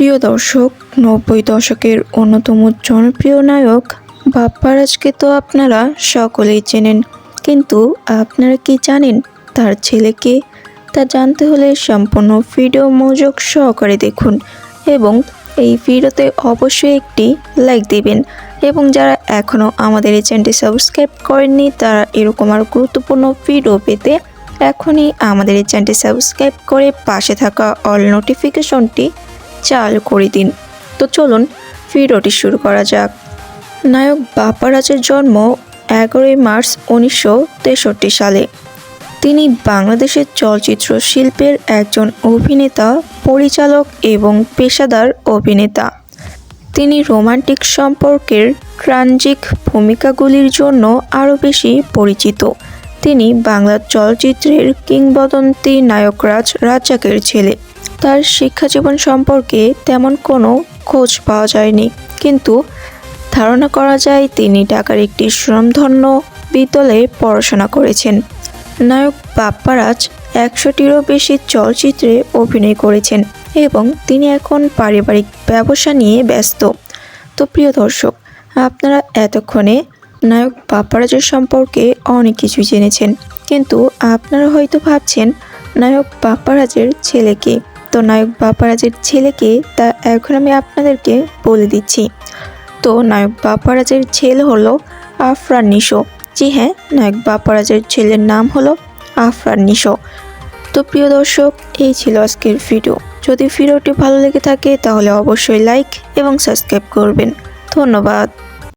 প্রিয় দর্শক, ৯০ দশকের অন্যতম জনপ্রিয় নায়ক বাপ্পারাজকে তো আপনারা সকলেই চেনেন, কিন্তু আপনারা কি জানেন তার ছেলেকে? তা জানতে হলে সম্পূর্ণ ভিডিও মনোযোগ সহকারে দেখুন এবং এই ভিডিওতে অবশ্যই একটি লাইক দিবেন। এবং যারা এখনও আমাদের এই চ্যানেলটি সাবস্ক্রাইব করেননি তারা এরকম আরও গুরুত্বপূর্ণ ভিডিও পেতে এখনই আমাদের এই চ্যানেলটি সাবস্ক্রাইব করে পাশে থাকা অল নোটিফিকেশনটি চালু করে দিন। তো চলুন ভিডিওটি শুরু করা যাক। নায়ক বাপ্পারাজের জন্ম 11 মার্চ 1963 সালে। তিনি বাংলাদেশের চলচ্চিত্র শিল্পের একজন অভিনেতা, পরিচালক এবং পেশাদার অভিনেতা। তিনি রোমান্টিক সম্পর্কের ট্রানজিক ভূমিকাগুলির জন্য আরও বেশি পরিচিত। তিনি বাংলা চলচ্চিত্রের কিংবদন্তি নায়করাজ রাজ্জাকের ছেলে। তার শিক্ষাজীবন সম্পর্কে তেমন কোনো খোঁজ পাওয়া যায়নি, কিন্তু ধারণা করা যায় তিনি ঢাকার একটি সুনামধন্য বিদ্যালয়ে পড়াশোনা করেছেন। নায়ক বাপ্পারাজ 100টিরও বেশি চলচ্চিত্রে অভিনয় করেছেন এবং তিনি এখন পারিবারিক ব্যবসা নিয়ে ব্যস্ত। তো প্রিয় দর্শক, আপনারা এতক্ষণে নায়ক বাপ্পারাজের সম্পর্কে অনেক কিছু জেনেছেন, কিন্তু আপনারা হয়তো ভাবছেন নায়ক বাপ্পারাজের ছেলেকে। তো নায়ক বাপ্পারাজের ছেলেকে তা এখন আমি আপনাদেরকে বলে দিচ্ছি। তো নায়ক বাপ্পারাজের ছেলে হলো আফরান নিশো। জি হ্যাঁ, নায়ক বাপ্পারাজের ছেলের নাম হলো আফরান নিশো। তো প্রিয় দর্শক, এই ছিল আজকের ভিডিও। যদি ভিডিওটি ভালো লেগে থাকে তাহলে অবশ্যই লাইক এবং সাবস্ক্রাইব করবেন। ধন্যবাদ।